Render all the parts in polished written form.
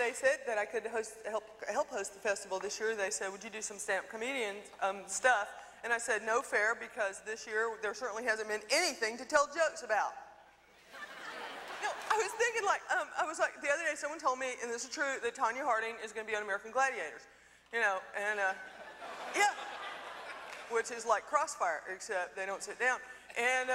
face it, that I could help host the festival this year. They said, would you do some stand-up comedian stuff? And I said, no fair, because this year there certainly hasn't been anything to tell jokes about. You know, I was thinking the other day someone told me, and this is true, that Tonya Harding is going to be on American Gladiators. You know, and yeah, which is like Crossfire, except they don't sit down. And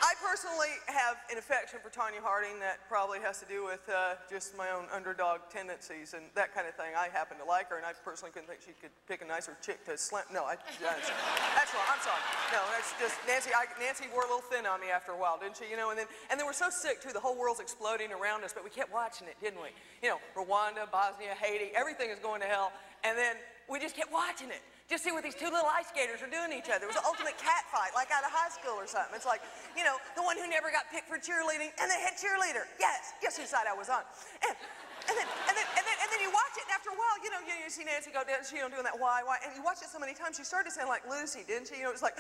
I personally have an affection for Tonya Harding that probably has to do with just my own underdog tendencies and that kind of thing. I happen to like her, and I personally couldn't think she could pick a nicer chick to slam. No, that's wrong. I'm sorry. No, that's just Nancy. Nancy wore a little thin on me after a while, didn't she? You know, and then we're so sick too. The whole world's exploding around us, but we kept watching it, didn't we? You know, Rwanda, Bosnia, Haiti, everything is going to hell, and then we just kept watching it. Just see what these two little ice skaters are doing to each other. It was an ultimate cat fight, like out of high school or something. It's like, you know, the one who never got picked for cheerleading and the head cheerleader. Yes, guess whose side I was on. And then you watch it, and after a while, you know, you see Nancy go down, she doing that why, and you watch it so many times, she started to sound like Lucy, didn't she? You know, it was like,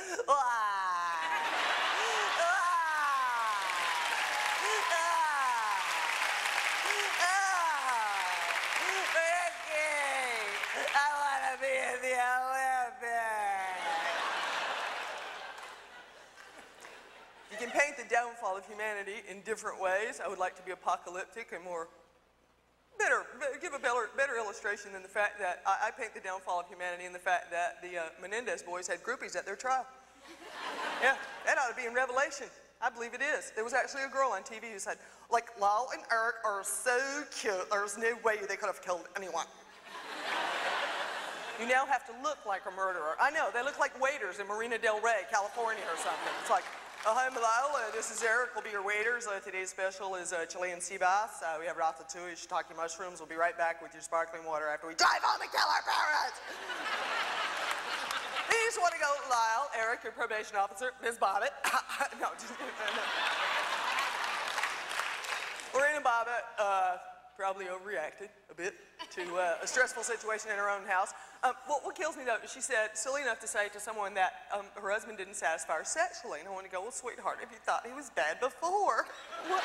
You can paint the downfall of humanity in different ways. I would like to be apocalyptic and give a better illustration than the fact that I paint the downfall of humanity in the fact that the Menendez boys had groupies at their trial. Yeah, that ought to be in Revelation. I believe it is. There was actually a girl on TV who said, like, Lyle and Eric are so cute, there's no way they could have killed anyone. You now have to look like a murderer. I know, they look like waiters in Marina Del Rey, California or something. It's like, hi, Lyle, this is Eric, we'll be your waiters. Today's special is Chilean sea bass. We have ratatouille, shiitake mushrooms. We'll be right back with your sparkling water after we drive home and kill our parents. You just want to go, Lyle, Eric, your probation officer, Ms. Bobbitt. No, just no. Lorena Bobbitt probably overreacted a bit to a stressful situation in her own house. What kills me, though, she said, silly enough to say to someone that her husband didn't satisfy her sexually. And I want to go, well, sweetheart, if you thought he was bad before, what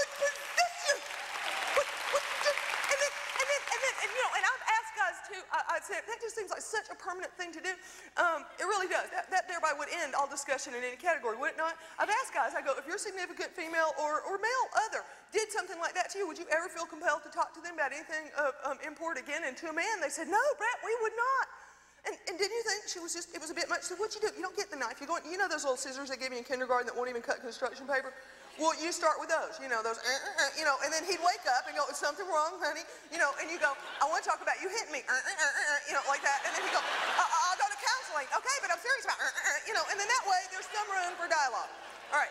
possessed you? And you know, and I've asked guys, too, I'd say, that just seems like such a permanent thing to do. It really does. That thereby would end all discussion in any category, would it not? I've asked guys, I go, if your significant female or male other did something like that to you, would you ever feel compelled to talk to them about anything of import again? And to a man, they said, no, Brett, we would not. And didn't you think she was just, it was a bit much? So what'd you do? You don't get the knife. You know those little scissors they give you in kindergarten that won't even cut construction paper? Well, you start with those, you know, those, you know, and then he'd wake up and go, is something wrong, honey? You know, and you go, I want to talk about you hitting me, you know, like that. And then he'd go, I'll go to counseling. Okay, but I'm serious about, you know, and then that way there's some room for dialogue. All right.